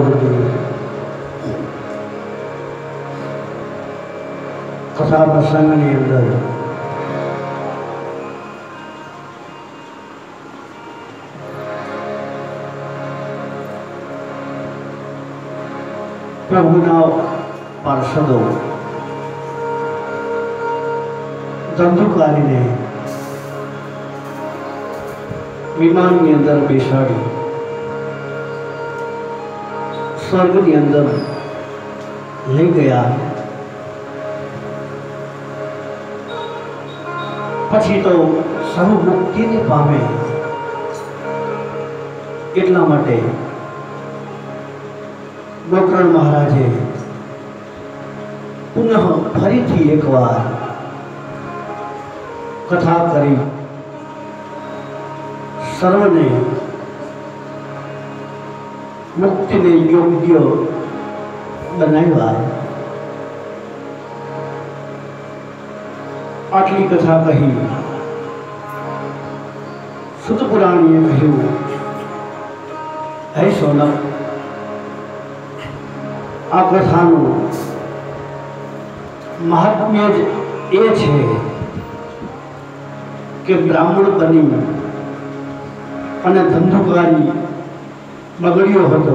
જોઈએ. કથા પ્રસંગની અંદર પ્રભુના પાર્ષદો ધંધુકારીને વિમાનની અંદર બેસાડી સ્વર્ગની અંદર લઈ ગયા. પછી તો સહુ મુક્તિને પામે એટલા માટે ગોકર્ણ મહારાજે પુનઃ ફરીથી એકવાર કથા કરી સર્વને મુક્તિને યોગ્ય બનાવ્યા. આટલી કથા કહી સુત પુરાણીએ કહ્યું, હે સોનક, આ કથાનું મહાત્મ્ય જ એ છે કે બ્રાહ્મણ બની અને ધંધુકારી બગડ્યો હતો.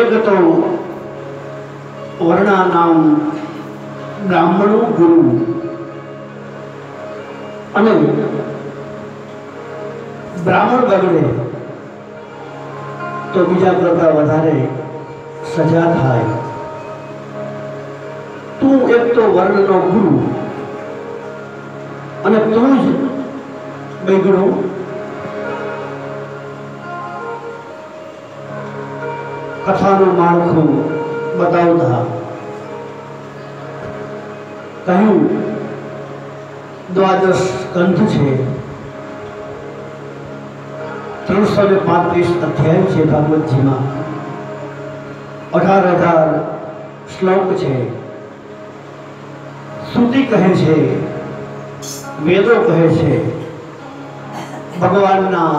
એક તો વર્ણા નામ બ્રાહ્મણું ગુરુ અને બ્રાહ્મણ બગડે તો બીજા કરતા વધારે સજા થાય. તું એક તો વર્ણનો ગુરુ અને તું જ બગડો. કથાનું માળખું બતાવતા કહ્યું, દ્વાદશ સ્કંધ છે, 335 અધ્યાય છે ભાગવતજીમાં, 18,000 શ્લોક છે. શ્રુતિ કહે છે, વેદો કહે છે, ભગવાનના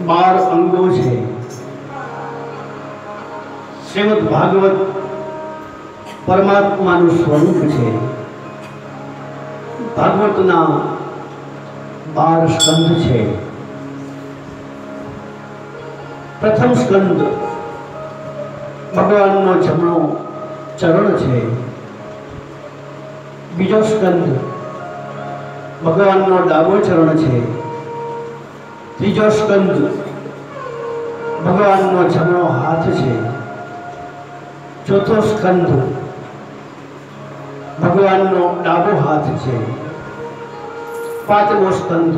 12 અંગો છે. શ્રીમદ ભાગવત પરમાત્માનું સ્વરૂપ છે. ભાગવતના 12 સ્કંધ છે. પ્રથમ સ્કંદ ભગવાનનો જમણો ચરણ છે. બીજો સ્કંદ ભગવાનનો ડાબો ચરણ છે. ત્રીજો સ્કંદ ભગવાનનો જમણો હાથ છે. ચોથો સ્કંદ ભગવાનનો ડાબો હાથ છે. પાંચમો સ્કંદ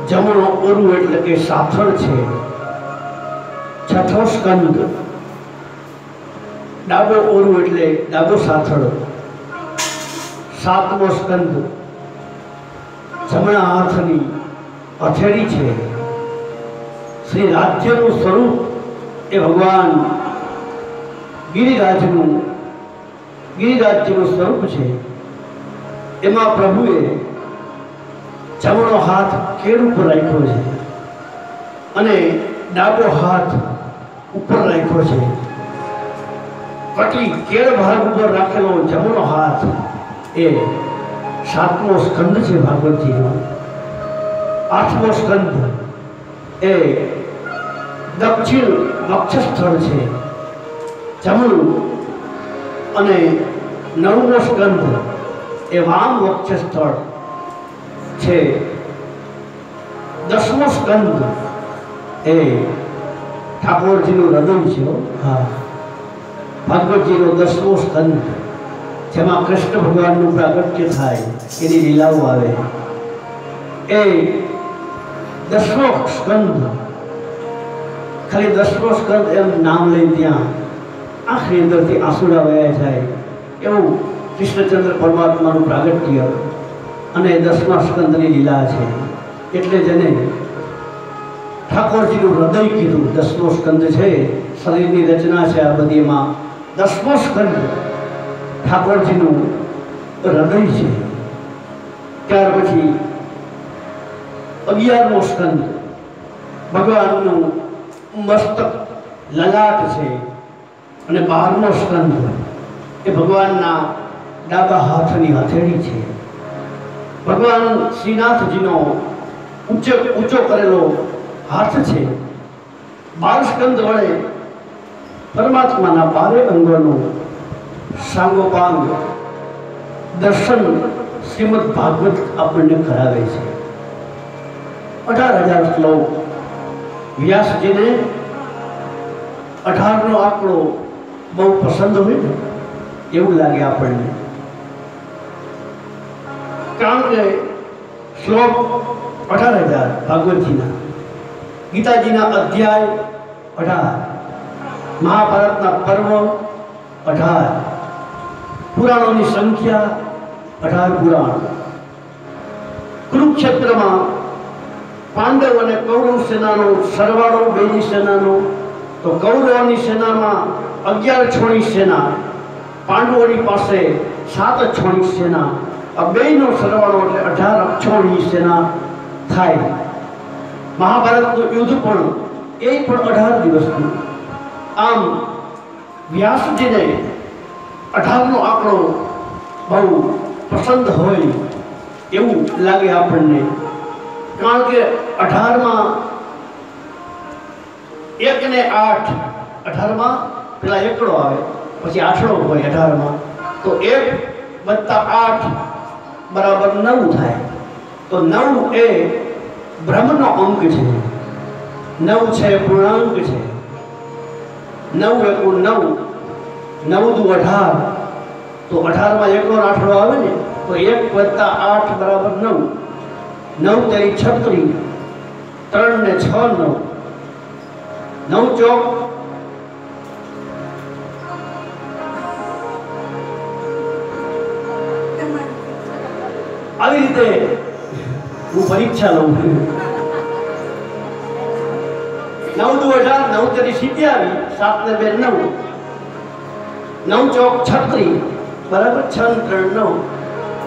જમણો ઓરુ એટલે કે સાથળ છે. છઠ્ઠો સ્કંદ ડાબો ઓરુ એટલે ડાબો સાથળ. સાતમો સ્કંદ જમણા હાથની હથેળી છે. શ્રી રાજ્યનું સ્વરૂપ એ ભગવાન ગિરિરાજનું સ્વરૂપ છે. એમાં પ્રભુએ જમણો હાથ કેળ ઉપર રાખ્યો છે અને ડાબો હાથ ઉપર રાખ્યો છે. કટી કેળ ભાગ ઉપર રાખેલો જમણો હાથ એ 7મો સ્કંદ છે ભાગવતજીનો. 8મો સ્કંદ એ દક્ષિણ વક્ષસ્થળ છે, જમણું. અને 9મો સ્કંદ એ વામ વક્ષસ્થળ છે. 10મો સ્કંદ એ ઠાકોરજીનું હૃદય છે. હા, ભાગવતજીનો 10મો સ્કંદ જેમાં કૃષ્ણ ભગવાનનું પ્રાગટ્ય થાય, એની લીલાઓ આવે. એ 10મો સ્કંદ, ખાલી 10મો સ્કંદ એમ નામ લઈ ત્યાં આંખની અંદરથી આંસુડા વહ્યા જાય એવું કૃષ્ણચંદ્ર પરમાત્માનું પ્રાગટ્ય અને 10મા સ્કંદની લીલા છે. એટલે જેને ઠાકોરજીનું હૃદય કીધું. 10મો સ્કંદ છે, શરીરની રચના છે આ બધી. એમાં 10મો સ્કંદ ઠાકોરજીનું હૃદય છે. ત્યાર પછી 11મો સ્કંદ ભગવાનનું મસ્તક લલાટ છે અને 12મો સ્કંદ એ ભગવાનના ડાબા હાથની હથેળી છે. ભગવાન શ્રીનાથજીનો ઊંચો કરેલો હાથ છે. 12 સ્કંદ વડે પરમાત્માના 12 અંગોનું સાંગોપાંગ દર્શન શ્રીમદ ભાગવત આપણને કરાવે છે. 18,000 શ્લોક. વ્યાસજીને 18નો આંકડો બહુ પસંદ હોય ને એવું લાગે આપણને, કારણ કે શ્લોક 18,000 ભાગવતજીના, ગીતાજીના અધ્યાય 18, મહાભારતના પર્વ 18, પુરાણોની સંખ્યા 18 પુરાણ. કુરુક્ષેત્રમાં પાંડવ અને કૌરવ સેનાનો સરવાળો બેની સેનાનો, તો કૌરવોની સેનામાં 11 છોણી સેના, પાંડવોની પાસે 7 છોણી સેના, આ બેનો સરવાળો એટલે 18 છોણી સેના થાય. મહાભારતનું યુદ્ધ પણ એ પણ 18 દિવસનું. આમ વ્યાસજીને 18નો આંકડો બહુ પસંદ હોય એવું લાગે આપણને, કારણ કે 18માં 1 ને 8, 18માં પેલા એકડો આવે પછી આઠડો હોય 18માં, તો 1 + 8 બરાબર 9 થાય. તો 9 એ બ્રહ્મનો અંક છે, 9 છે પૂર્ણાંક છે. 9 એકુ 9, 9 દુ 18, તો 18માં એકડો આઠડો આવે ને, તો 1 + 8 બરાબર 9, 9 તેરી 36, 3 ને 6 9, 9 ચોક આવી રીતે હું પરીક્ષા લઉં. 9 દુ 18, 9 તેરી 27, 7 ને 2 9, 9 ચોક 36 બરાબર 6 ને 3 9,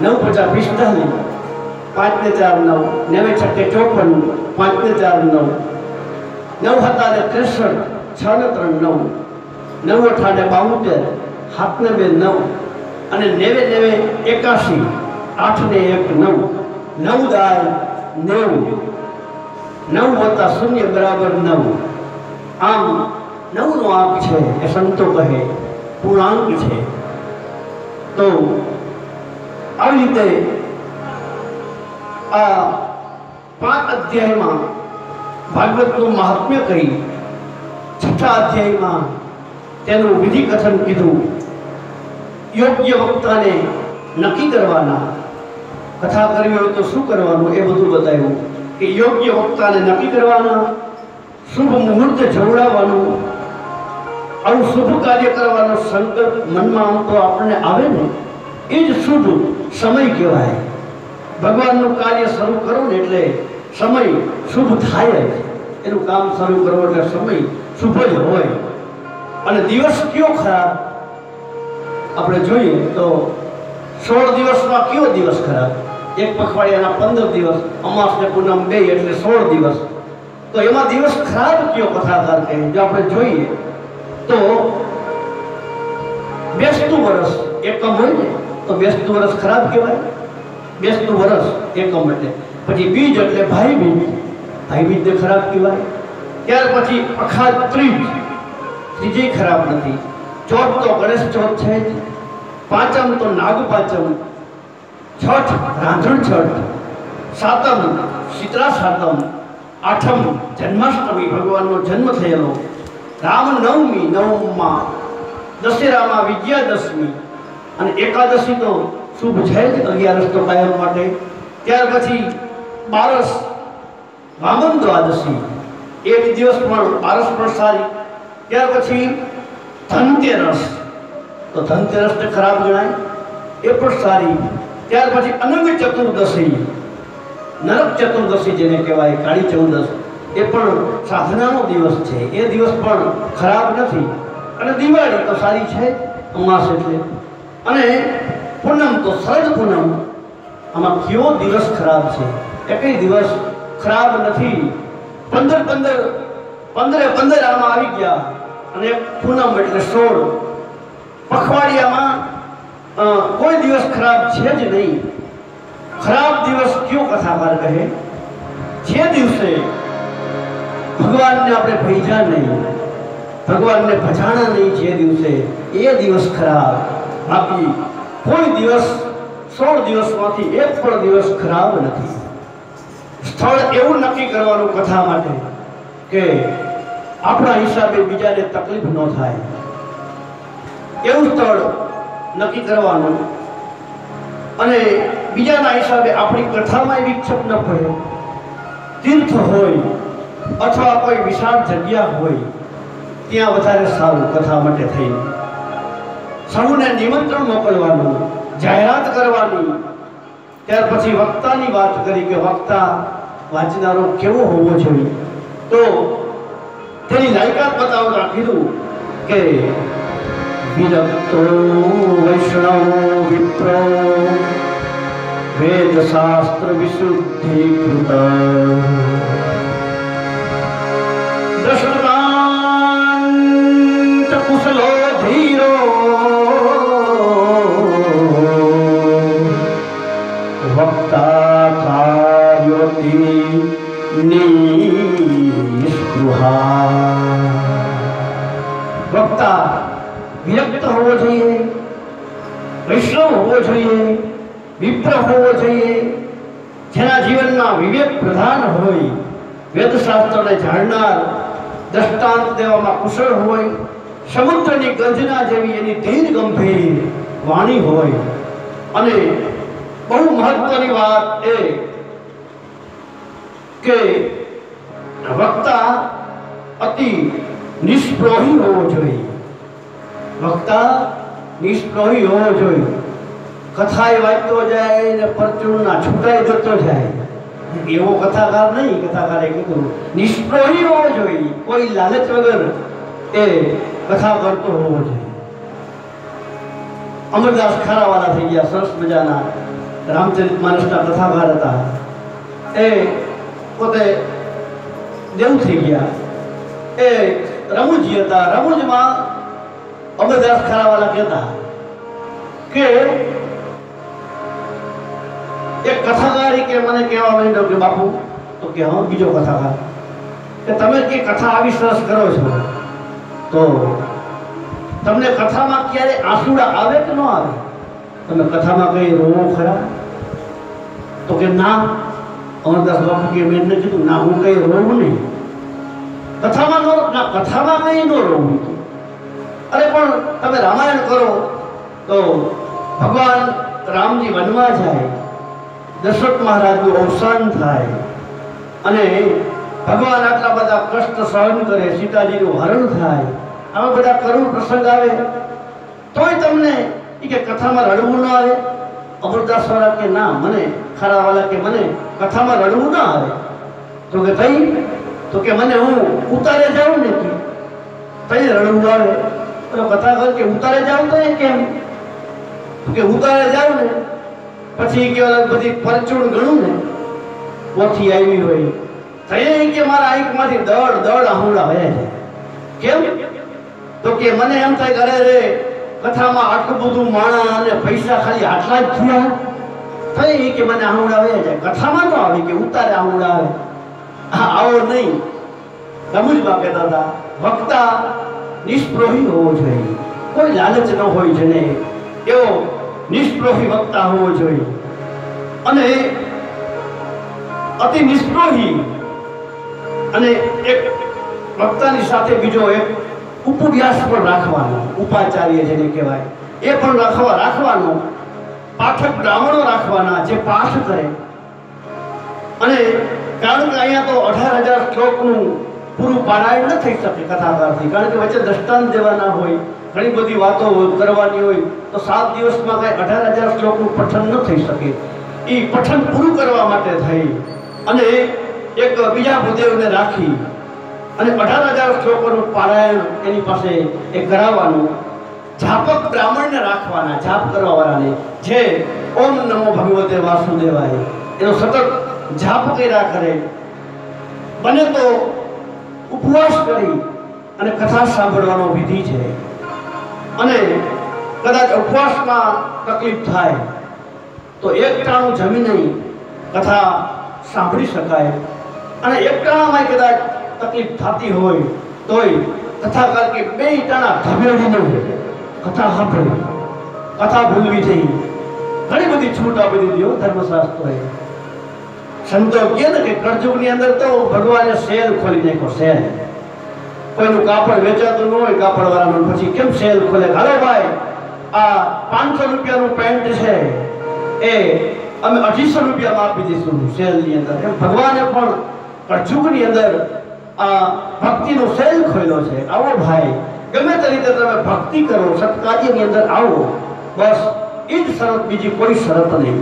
9 × 50 45, 5 ને 4 9, 9 × 6 54, 5 ને 4 9, 9 × 7 = 63, 6 ને 3 9, 9 × 8 = 72, 7 ને 2 9, અને 9 9 81, 8 ને 1 9, 9 દાય 90, 9 + 0 બરાબર 9. આમ 9નો આંક છે એ સંતો કહે પૂર્ણાંક છે. તો આવી રીતે આ 5 અધ્યાયમાં ભાગવતનું મહાત્મ્ય કહી, 6થા અધ્યાયમાં તેનું વિધિ કથન કીધું. યોગ્ય વક્તાને નક્કી કરવાના, કથા કરવી હોય તો શું કરવાનું એ બધું બતાવ્યું કે યોગ્ય વક્તાને નક્કી કરવાના, શુભ મુહૂર્ત જોડાવાનું, આવું શુભ કાર્ય કરવાનો સંકલ્પ મનમાં આમ તો આપણને આવે ને, એ જ શુભ સમય કહેવાય. ભગવાનનું કાર્ય શરૂ કરો ને એટલે સમય શુભ થાય જ, એનું કામ શરૂ કરવું એટલે સમય શુભ જ હોય. અને દિવસ કયો ખરાબ આપણે જોઈએ તો 16 દિવસમાં કયો દિવસ ખરાબ? એક પખવાડિયાના 15 દિવસ, અમાસ ને પૂનમ 2 એટલે 16 દિવસ. તો એમાં દિવસ ખરાબ કયો કથાકાર કહે? જો આપણે જોઈએ તો બેસતું વર્ષ એકમ હોય ને, તો બેસતું વર્ષ ખરાબ કહેવાય. બેસતું વર્ષ એકમ એટલે પછી બીજ એટલે ભાઈ બીજ, ભાઈ બીજને ખરાબ કહેવાય. ત્યાર પછી અખાત ત્રીજ, ત્રીજી ખરાબ નથી. ચોથ તો ગણેશ ચોથ છે જ, પાંચમ તો નાગ પાંચમ, છઠ રાંધણ છઠ, સાતમ શીતળા સાતમ, આઠમ જન્માષ્ટમી ભગવાનનો જન્મ થયેલો, રામનવમી નવમમાં, દશેરામાં વિજયાદશમી, અને એકાદશી તો શુભ છે જ, 11 તો કાયમ માટે. ત્યાર પછી 12 વામન દ્વાદશી, એક દિવસ પણ 12 પણ સારી. ત્યાર પછી ધનતેરસ, તો ધનતેરસ ને ખરાબ ગણાય, એ પણ સારી. ત્યાર પછી અનંગ ચતુર્દશી, નરક ચતુર્દશી જેને કહેવાય, કાળી ચૌદશ, એ પણ સાધનાનો દિવસ છે, એ દિવસ પણ ખરાબ નથી. અને દિવાળી તો સારી છે, અમાસ એટલે. અને પૂનમ તો શરદ પૂનમ, આમાં કયો દિવસ ખરાબ છે? એ કઈ દિવસ ખરાબ નથી. પંદર આમાં આવી ગયા અને પૂનમ એટલે 16 પખવાડિયામાં કોઈ દિવસ ખરાબ છે જ નહીં. ખરાબ દિવસ કયો કથાકાર કહે? જે દિવસે ભગવાનને આપણે ભૈજા નહીં, ભગવાનને ભજાણા નહીં, જે દિવસે એ દિવસ ખરાબ. બાકી કોઈ દિવસ 16 દિવસમાંથી એક પણ દિવસ ખરાબ નથી. સ્થળ એવું નક્કી કરવાનું કથા માટે કે આપણા હિસાબે બીજાને તકલીફ ન થાય, એવું સ્થળ નક્કી કરવાનું. અને બીજાના હિસાબે આપણી કથામાં વિક્ષેપ ન પડે. તીર્થ હોય અથવા કોઈ વિશાળ જગ્યા હોય ત્યાં વધારે સારું કથા માટે થઈને. સૌને નિમંત્રણ મોકલવાનું, જાહેરાત કરવાની. ત્યાર પછી વક્તાની વાત કરી કે વક્તા વાંચનારો કેવો હોવો જોઈએ. તો તેની લાયકાત બતાવતા કીધું કે વિરક્તો વૈષ્ણવ વિપ્રો વેદ શાસ્ત્ર વિશુદ્ધિ કૃત દશરથાંત કુશલો ધીરો વક્તા કાર્યોતિ નિસ્પૃહા. વક્તા વિરક્ત હોવો જોઈએ, વૈષ્ણવ હોવો જોઈએ, વિપ્ર હોવો જોઈએ, જેના જીવનમાં વિવેક પ્રધાન હોય, વેદશાસ્ત્રને જાણનાર, દ્રષ્ટાંત દેવામાં કુશળ હોય, સમુદ્રની ગર્જના જેવી એની ધીર ગંભીર વાણી હોય. અને બહુ મહત્વની વાત એ કે વક્તા અતિ નિષ્પ્રોહી હોવો જોઈએ. વક્તા નિષ્પ્રોહી હોવો જોઈએ. કથાએ વાંચતો જાય ને પરચૂણના છૂટાઈ જતો જાય એવો કથાકાર નહીં. કથાકારે કીધું નિષ્પ્રોહી હોવો જોઈએ, કોઈ લાલચ વગર એ કથા કરતો હોવો જોઈએ. અમરદાસ ખારાવાલા થઈ ગયા, સરસ મજાના રામચરિતમાનસના કથાકાર હતા. એ પોતે દેવ થઈ ગયા. એ રમૂજી હતા. રમૂજમાં અમરદાસ ખારાવાલા કહેતા કે એક કથાકારી કે મને કહેવા માંડ્યો કે બાપુ, તો કે હા બીજો કથાકાર, કે તમે કે કથા આવી સરસ કરો છો તો તમને કથામાં ક્યારે આંસુડા આવે કે ન આવે? તમે કથામાં કઈ રોવો ખરા? તો કે ના. અમરદાસ બાપુ કે મેં કીધું ના, હું કઈ રોવું નહીં. કથામાં ના, કથામાં કઈ ન રોવું. અરે પણ તમે રામાયણ કરો તો ભગવાન રામજી વનમાં જાય, દશરથ મહારાજનું અવસાન થાય અને ભગવાન આટલા બધા કષ્ટ સહન કરે, સીતાજીનું હરણ થાય, આવા બધા કરુણ પ્રસંગ આવે તોય તમને કે કથામાં રડવું ન આવે? અમરદાસ વાળા કે ના, મને ખારાવાલા કે મને કથામાં રડવું ના આવે. તો કે તઈ? તો કે મને હું ઉતારે જાઉં ને તઈ રડવું આવે. તો કથાકાર કે ઉતારે જાઉં તો એ કેમ? તો કે ઉતારે જાઉં ને પછી કે બધી પરચૂણ ગણું ને પોથી આવી હોય તઈ કે મારા આંખમાંથી દળ આહુડા વયા જાય. કેમ? તો કે મને એમ થાય કરે રે કથામાં આટલું બધું માણા અને પૈસા ખાલી આટલા જ થયા થઈ કે મને આહુડા વયા જાય. કથામાં તો આવે કે ઉતારે આહુડા આવે. આવો નહીં. રમૂજમાં કહેતા હતા વક્તા નિષ્પ્રોહી હોવો જોઈએ, કોઈ લાલચ ન હોય જેને એવો નિષ્પ્રોહી વક્તા હોવો જોઈએ. અને અતિ નિષ્પ્રોહી અને એક વક્તાની સાથે બીજો એક ઉપવ્યાસ પણ રાખવાનો, ઉપાચાર્ય જેને કહેવાય એ પણ રાખવાનો. પાઠક બ્રાહ્મણો રાખવાના જે પાઠ કરે. અને કારણ કે અહીંયા તો 18,000 શ્લોકનું પૂરું પારાયણ ન થઈ શકે કથાકારથી, કારણ કે વચ્ચે દ્રષ્ટાંત દેવાના હોય, ઘણી બધી વાતો કરવાની હોય, તો 7 દિવસમાં કાંઈ 18,000 શ્લોકનું પઠન ન થઈ શકે. એ પઠન પૂરું કરવા માટે થઈ અને એક બીજા ભૂદેવને રાખી અને 18,000 શ્લોકોનું પારાયણ એની પાસે એ કરાવવાનું. જાપક બ્રાહ્મણને રાખવાના, જાપ કરવાવાળાને, જે ઓમ નમો ભગવતે વાસુદેવાય એનો સતત જાપ કર્યા કરે. બને તો ઉપવાસ કરી અને કથા સાંભળવાનો વિધિ છે. અને કદાચ ઉપવાસમાં તકલીફ થાય તો એક ટાણું જમીને કથા સાંભળી શકાય. અને એક ટાણામાં કદાચ તકલીફ થતી હોય તોય કથાકાર કે બે ટાણા ધબેડીને કથા સાંભળી, કથા ભૂલવી થઈ. ઘણી બધી છૂટ આપી દીધી ધર્મશાસ્ત્રોએ. સંતો કહે ને કે કળયુગની અંદર તો ભગવાને સેલ ખોલી નાખ્યો. સેલ કોઈનું કાપડ વેચાતું ન હોય કાપડ વાળાનું, પછી કેમ સેલ ખોલે? હાલો ભાઈ, આ 500 રૂપિયાનું પેન્ટ છે એ અમે 250 રૂપિયામાં આપી દઈશું સેલની અંદર. એમ ભગવાને પણ કળયુગની અંદર આ ભક્તિનો સેલ ખોલ્યો છે. આવો ભાઈ, ગમે તે રીતે તમે ભક્તિ કરો, સત્કાર્યની અંદર આવો, બસ એ જ શરત, બીજી કોઈ શરત નહીં.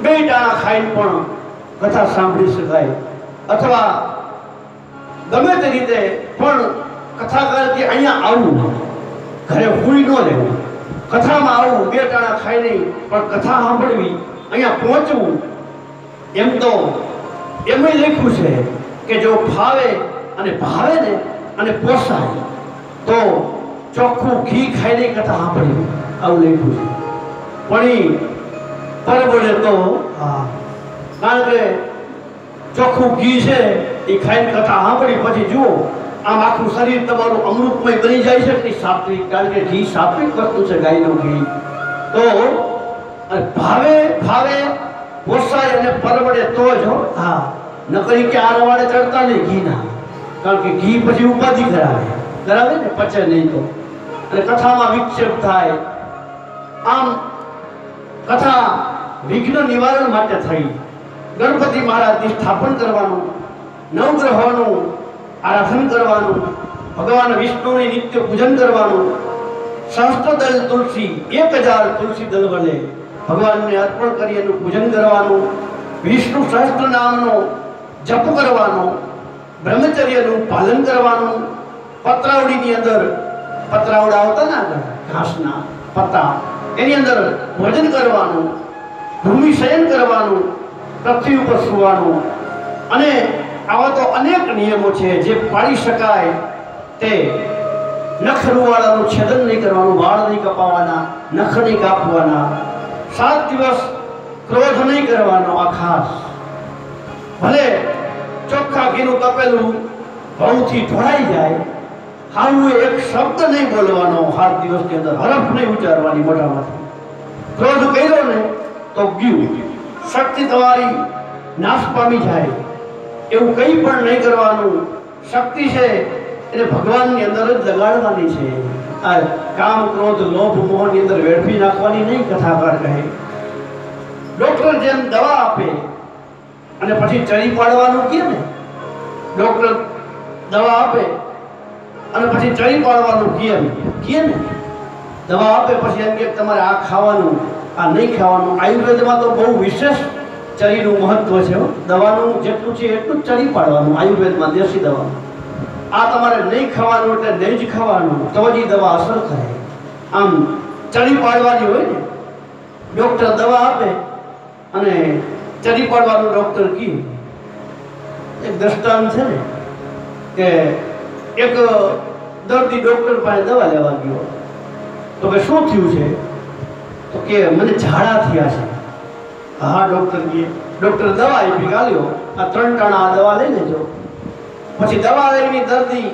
બે ટાણા ખાઈને પણ કથા સાંભળી શકાય. અથવા ગમે તે રીતે પણ કથાકાર કે અહીંયા આવવું, ઘરે ભૂલી ન રહેવું, કથામાં આવવું, બે ટાણા ખાઈ નહીં પણ કથા સાંભળવી, અહીંયા પહોંચવું. એમ તો એમ લખ્યું છે કે જો ફાવે અને ભાવે ને અને પોસાય તો ચોખ્ખું ઘી ખાઈને કથા સાંભળવી, આવું લખ્યું છે. પણ એ પરબળે તો કારણ કે ચોખ્ખું ઘી છે એ ખાઈને કથા સાંભળી પછી જુઓ આમ આખું શરીર તમારું અમૃતમય બની જાય છે કે સાત્વિક, કારણ કે ઘી સાત્વિક વસ્તુ છે, ગાયનું ઘી. તો ભાવે ભાવે પોસાય અને પરવડે તો જ ન કરી કે આ રવાડે ચડતા નહીં ઘીના, કારણ કે ઘી પછી ઉપાધિ કરાવે ને, પચે નહીં તો. અને કથામાં વિક્ષેપ થાય. આમ કથા વિઘ્ન નિવારણ માટે થઈ. ગણપતિ મહારાજની સ્થાપન કરવાનું, નવગ્રહોનું આરાધન કરવાનું, ભગવાન વિષ્ણુની નિત્ય પૂજન કરવાનું, સહસ્ત્રદળ તુલસી 1000 તુલસી દળ વડે ભગવાનને અર્પણ કરી એનું પૂજન કરવાનું, વિષ્ણુ સહસ્ત્ર નામનો જપ કરવાનો, બ્રહ્મચર્યનું પાલન કરવાનું, પતરાવડીની અંદર પતરાવડા આવતા ના ઘાસના પત્તા એની અંદર ભોજન કરવાનું, ભૂમિ શયન કરવાનું, પૃથ્વી ઉપર સુવાનું. અને આવા તો અનેક નિયમો છે જે પાળી શકાય. તે નખ રૂવાળાનું છેદન નહીં કરવાનું, વાળ નહીં કપાવવાના, નખ નહીં કાપવાના, 7 દિવસ ક્રોધ નહીં કરવાનો. આ ખાસ ભલે ચોખ્ખા ઘીનું તપેલું ભવથી ઢોળાઈ જાય, હાવું એક શબ્દ નહીં બોલવાનો 7 દિવસની અંદર, હરફ નહીં ઉચ્ચારવાની મોઢામાંથી. ક્રોધ કર્યો ને તો ગયું, શક્તિ તમારી નાશ પામી જાય. એવું કંઈ પણ નહીં કરવાનું. શક્તિ છે એને ભગવાનની અંદર જ લગાડવાની છે. આ કામ ક્રોધ લોભ મોહની અંદર વેડફી નાખવાની નહીં. કથાકાર કહે ડોક્ટર જેમ દવા આપે અને પછી ચરી પાડવાનું કહે ને, ડોક્ટર દવા આપે અને પછી ચરી પાડવાનું કહે ને, દવા આપે પછી એમ કે તમારે આ ખાવાનું, આ નહીં ખાવાનું. આયુર્વેદમાં તો બહુ વિશેષ ચરીનું મહત્વ છે. દવાનું જેટલું છે એટલું જ ચરી પાડવાનું આયુર્વેદમાં, દેશી દવામાં. આ તમારે નહીં ખાવાનું એટલે નહીં જ ખાવાનું, તો જ દવા અસર કરે. આમ ચરી પાડવાની હોય ને, ડૉક્ટર દવા આપે અને ચરી પાડવાનું ડૉક્ટર કહે. એક દ્રષ્ટાંત છે ને કે એક દર્દી ડૉક્ટર પાસે દવા લેવા ગયો. તો કે શું થયું છે? તો કે મને ઝાડા થયા છે. હા ડૉક્ટર કહે. ડૉક્ટર દવા આપી, ગાલ્યો આ 3 ટાણા આ દવા લઈ લેજો. પછી દવા લઈને દર્દી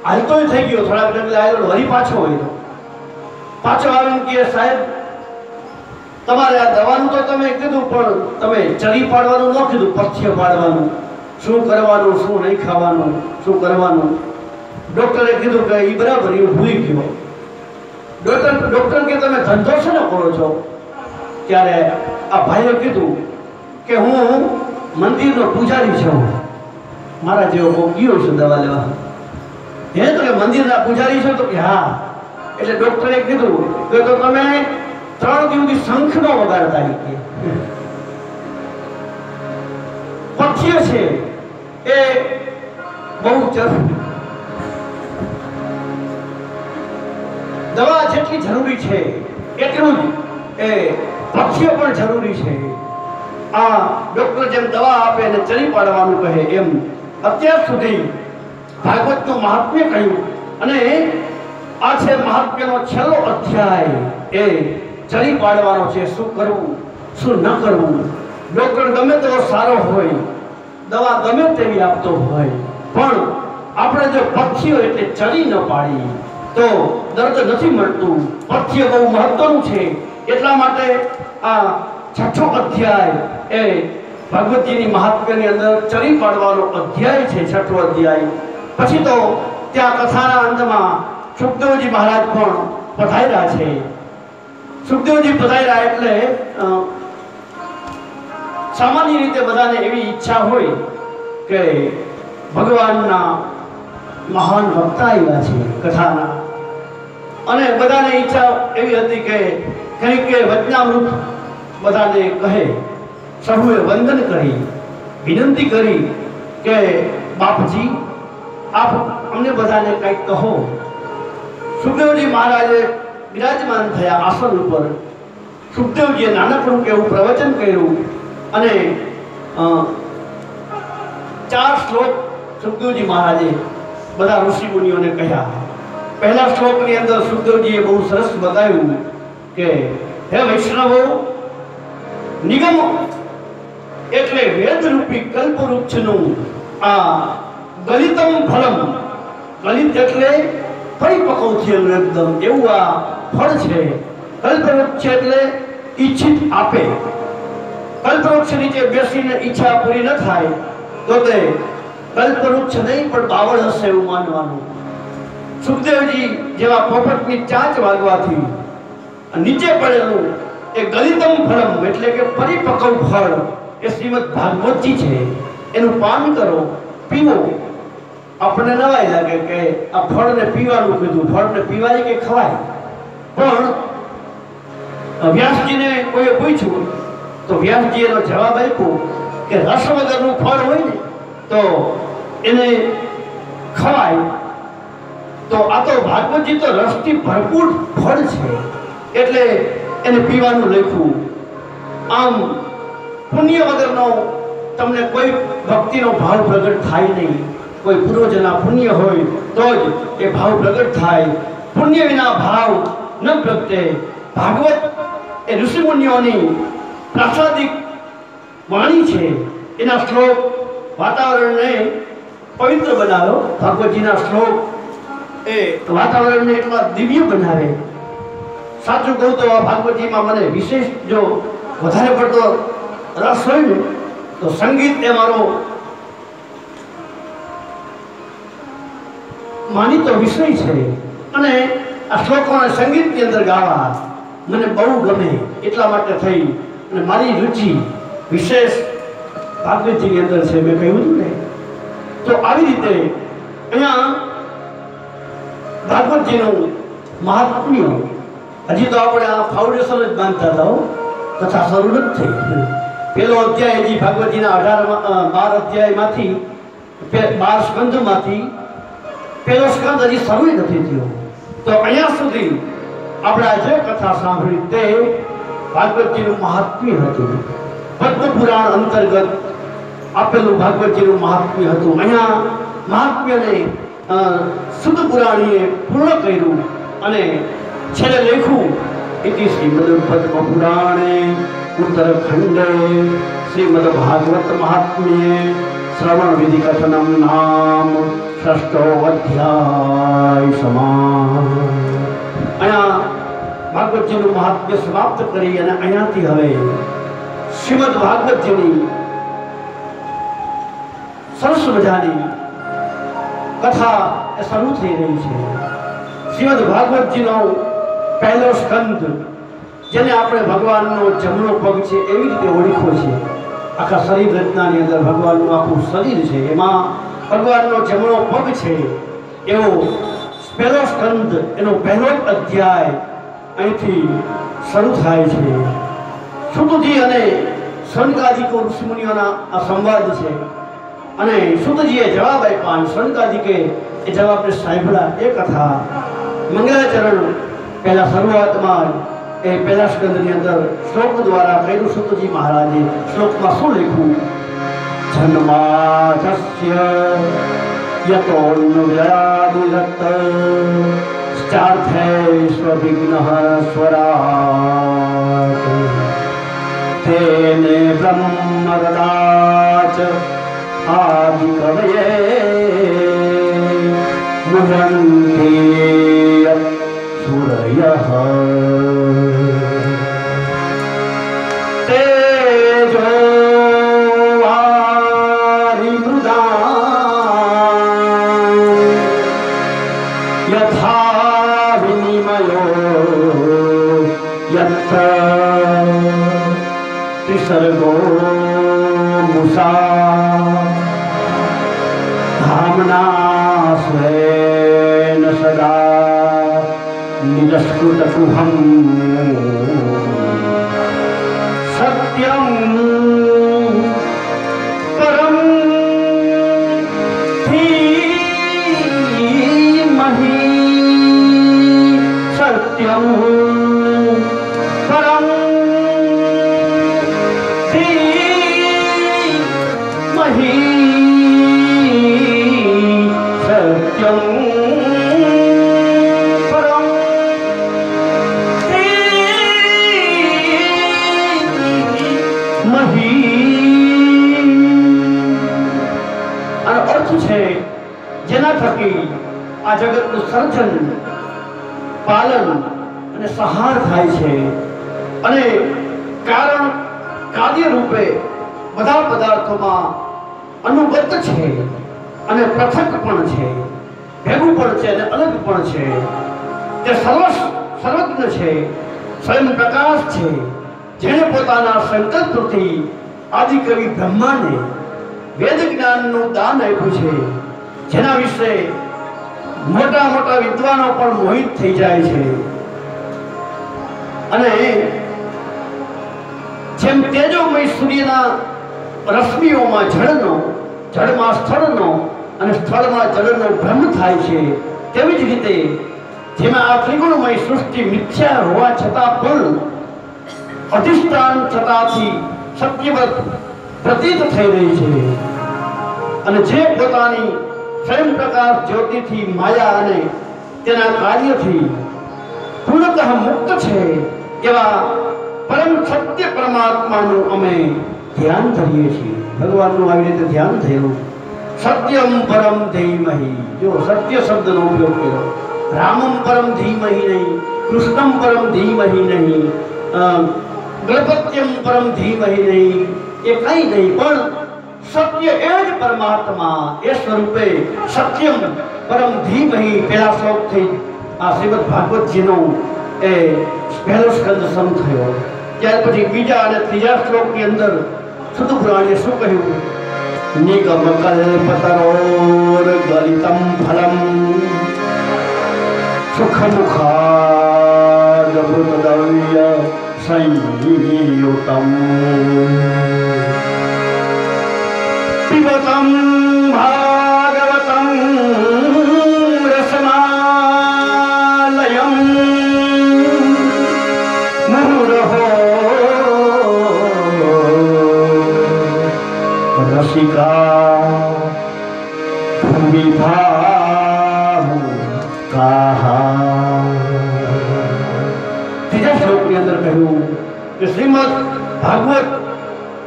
હાલતોય થઈ ગયો, થોડાક ડગલે આવ્યો, વળી પાછો આવ્યો. પાછો આવીને કહે સાહેબ તમારે આ દવાનું તો તમે કીધું પણ તમે ચરી પાડવાનું ન કીધું, પથ્ય પાડવાનું, શું કરવાનું, શું નહીં ખાવાનું, શું કરવાનું. ડૉક્ટરે કીધું કે એ બરાબર, એ ભૂલી ગયો. ડૉક્ટર કે તમે ધંધો છે ને કરો છો? ત્યારે આ ભાઈએ કીધું કે હું મંદિરનો પૂજારી છું. મારા જેવો કોઈ ગયો છે દવા લેવા? હે તો કે મંદિરના પૂજારી છો? તો કે હા. એટલે ડૉક્ટરે કીધું કે તો તમે 3 દિવસ શંખ નો વગાડતા. પથ્ય છે એ બહુ જરૂરી. દવા જેટલી જરૂરી છે એટલું જ એ પથ્ય પણ જરૂરી છે. આ ડૉક્ટર જેમ દવા આપે અને ચરી પાડવાનું કહે એમ અત્યાર સુધી ભાગવતનું મહાત્મ્ય કહ્યું અને આ છે મહાત્મ્યનો છેલ્લો અધ્યાય એ ચરી પાડવાનો છે. શું કરવું શું ન કરવું. ડોક્ટર ગમે તેવો સારો હોય, દવા ગમે તેવી આપતો હોય, પણ આપણે જો પથ્ય એટલે ચરી ન પાડી તો દર્દ નથી મળતું. પથ્ય બહુ મહત્વનું છે. એટલા માટે આ છઠ્ઠો અધ્યાય એ ભગવતજીની મહાત્મ્યની અંદર ચરી પાડવાનો અધ્યાય છે, છઠ્ઠો અધ્યાય. પછી તો ત્યાં કથાના અંતમાં સુખદેવજી મહારાજ પણ પધાર્યા છે. સુખદેવજી પધાર્યા એટલે સામાન્ય રીતે બધાને એવી ઈચ્છા હોય કે ભગવાનના મહાન વક્તા આવ્યા છે કથાના, અને બધાને ઈચ્છા એવી હતી કે કંઈક કે વચનામૃત બધાને કહે. સૌએ વંદન કરી વિનંતી કરી કે બાપજી આપ અમને બધાને કંઈક કહો. સુખદેવજી મહારાજે વિરાજમાન થયા આસન ઉપર. સુખદેવજીએ નાનકડું કેવું પ્રવચન કર્યું અને 4 શ્લોક સુખદેવજી મહારાજે બધા ઋષિ મુનિઓને કહ્યા. પહેલા શ્લોકની અંદર સુખદેવજીએ બહુ સરસ બતાવ્યું કે હે વૈષ્ણવો, નિગમ એટલે વેદરૂપી કલ્પવૃક્ષનું આ ગલિતમ ફલમ. ગલિત એટલે પરિપક્વ થયેલું એકદમ એવું આ ફળ છે. કલ્પવૃક્ષ એટલે ઈચ્છિત આપે. કલ્પવૃક્ષ નીચે બેસીને ઈચ્છા પૂરી ન થાય તો તે કલ્પવૃક્ષ નહીં પણ બાવળ હશે એવું માનવાનું. સુખદેવજી જેવા પોપટની ચાંચ વાગવાથી નીચે પડેલું એ ગલિતમ ફળમ એટલે કે પરિપક્વ ફળ એ શ્રીમદ ભાગવતજી છે. એનું પાન કરો, પીવો. આપણને નવાઈ લાગે કે આ ફળને પીવાનું કીધું. ફળને પીવાય કે ખવાય? પણ વ્યાસજીને કોઈએ પૂછ્યું તો વ્યાસજી એનો જવાબ આપ્યો કે રસ વગરનું ફળ હોય ને તો એને ખવાય. તો આ તો ભાગવતજી તો રસથી ભરપૂર ફળ છે એટલે એને પીવાનું લખ્યું. આમ પુણ્ય વગરનો તમને કોઈ ભક્તિનો ભાવ પ્રગટ થાય નહીં. કોઈ પૂર્વજના પુણ્ય હોય તો જ એ ભાવ પ્રગટ થાય. પુણ્ય વિના ભાવ ન પ્રગટે. ભાગવત એ ઋષિમુનિઓની પ્રાસાદિક વાણી છે. એના શ્લોક વાતાવરણને પવિત્ર બનાવ્યો. ભાગવતજીના શ્લોક એ વાતાવરણને એટલા દિવ્ય બનાવે. સાચું કહું તો આ ભાગવતજીમાં મને વિશેષ જો વધારે પડતો રસ હોય ને તો સંગીત એ મારો માનીતો વિષય છે. અને આ શ્લોકોને સંગીતની અંદર ગાવા મને બહુ ગમે. એટલા માટે થઈ અને મારી રુચિ વિશેષ ભાગવતજીની અંદર છે. મેં કહ્યું હતું ને. તો આવી રીતે અહીંયા ભાગવતજીનું મહાત્મ્ય હજી તો આપણે આ ફાઉન્ડેશન જ બાંધતા હતા. કથા શરૂ નથી થઈ. પહેલો અધ્યાય હજી ભાગવતજીના 12 અધ્યાયમાંથી 12 સ્કંદમાંથી પહેલો સ્કંદ હજી શરૂ નથી થયો. તો અહીંયા સુધી આપણે જે કથા સાંભળી તે ભાગવતજીનું મહાત્મ્ય હતું. પદ્મ પુરાણ અંતર્ગત આપેલું ભાગવતજીનું મહાત્મ્ય હતું. અહીંયા મહાત્મ્યને શુદ્ધ પુરાણીએ પૂર્ણ કર્યું અને છેલ્લે લખ્યું ઇતિ શ્રીમદ પદ્મ પુરાણે ઉત્તરખંડે શ્રીમદ ભાગવત મહાત્મ્યે શ્રવણ વિધિ કથનમ નામ ષષ્ઠો અધ્યાય સમાપ્ત. અહીંયા ભાગવતજીનું મહાત્મ્ય સમાપ્ત કરી અને અહીંયાથી હવે શ્રીમદ ભાગવતજીની સરસ મજાની કથા એ શરૂ થઈ રહી છે. શ્રીમદ ભાગવતજીનો પહેલો સ્કંદ જેને આપણે ભગવાનનો જમણો પગ છે એવી રીતે ઓળખો છે. આખા શરીર રચનાની અંદર ભગવાનનું આખું શરીર છે, એમાં ભગવાનનો જમણો પગ છે એવો પહેલો સ્કંદ, એનો પહેલો અધ્યાય અહીંથી શરૂ થાય છે. સુતજી અને સનકાદિકો ઋષિમુનિઓના આ સંવાદ છે અને સુતજીએ જવાબ આપ્યા અને સનકાદિકે એ જવાબને સાંભળ્યા. એ કથા મંગલાચરણ પહેલા શરૂઆતમાં એ પહેલા સ્કંદની અંદર શ્લોક દ્વારા કહ્યું. સુતજી મહારાજે શ્લોકમાં શું લખ્યું? जन्माद्यस्य यतोऽन्वयादिरत् स्टार्थेष्वभिघ्नः स्वराट् तेने ब्रह्मददाच आदिकवये मुह्यन्ति सूरयः तेजो वारिमृदा यथा विनिमयो यत्र त्रिसर्गो मुषा धाम्ना स्वेन सदा निरस्कृतकुहं सत्यं परं धीमहि सत्यं परं धीमहि सत्यं જેના થકી આ જગતનું સર્જન પાલન અને સંહાર થાય છે અને કારણ કાર્ય રૂપે બધા પદાર્થોમાં અનુગત છે અને પૃથક પણ છે, ભેગું પણ છે અને અલગ પણ છે. તે સર્વજ્ઞ છે, સ્વયં પ્રકાશ છે, જેણે પોતાના સંકલ્પથી આદિકવિ બ્રહ્માને વેદ જ્ઞાનનું દાન આપ્યું છે, જેના વિશે મોટા મોટા વિદ્વાનો પણ મોહિત થઈ જાય છે. અને જેમ તેજોમય સૂર્યના રશ્મિઓમાં જળમાં સ્થળનો અને સ્થળમાં જળનો ભ્રમ થાય છે, તેવી જ રીતે જેમાં આ ત્રિગુણમય સૃષ્ટિ મિથ્યા હોવા છતાં પણ અધિષ્ઠાન થતાથી સત્યવત પ્રતીત થઈ રહી છે. અને જે પોતાની સ્વયં પ્રકાશ જ્યોતિથી માયા અને તેના કાર્યથી પૂર્ણતઃ મુક્ત છે એવા પરમ સત્ય પરમાત્માનું અમે ધ્યાન ધરીએ છીએ. ભગવાનનું આવી રીતે ધ્યાન થયેલું. સત્યમ પરમ ધીમહિ, જો સત્ય શબ્દનો ઉપયોગ કર્યો. રામમ પરમ ધીમહિ નહીં, કૃષ્ણમ પરમ ધીમહિ નહીં, ગણપત્યમ પરમ ધીમહિ નહીં, એ કંઈ નહીં, પણ સત્ય એ જ પરમાત્મા એ સ્વરૂપે સત્યમ પરમ ધીમહિ પહેલા શ્લોકથી આ શ્રીમદ ભાગવતજીનો એ પહેલો સ્કંદ શરૂ થયો. ત્યાર પછી બીજા અને ત્રીજા શ્લોકની અંદર સુત પુરાણે શું કહ્યું? નિગમ કલ્પતરોર ગલિતમ ફલમ સુખમુખાદ મૃતદવ્ય સંયુતમ पिबतं भागवतं रसमालयं मुहुरहो रसिका भूमि भावुकाः. ત્રીજા શ્લોકની અંદર કહ્યું કે શ્રીમદ ભાગવત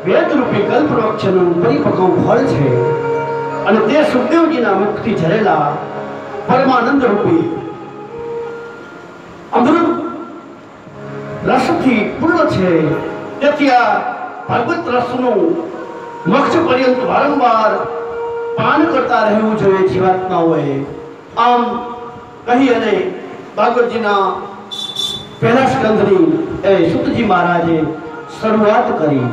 વેદરૂપી કલ્પવૃક્ષનું પરિપક્વ ફળ છે અને તે સુખદેવજીના મુખથી ઝરેલા પરમાનંદ રૂપી અમૃત રસથી પૂર્ણ છે. તેથી આ ભાગવત રસનું મોક્ષ પર્યંત વારંવાર પાન કરતા રહેવું જોઈએ જીવાત્માઓએ. આમ કહી અને ભાગવતજીના પહેલા સ્કંદની સુતજી મહારાજે શરૂઆત કરી.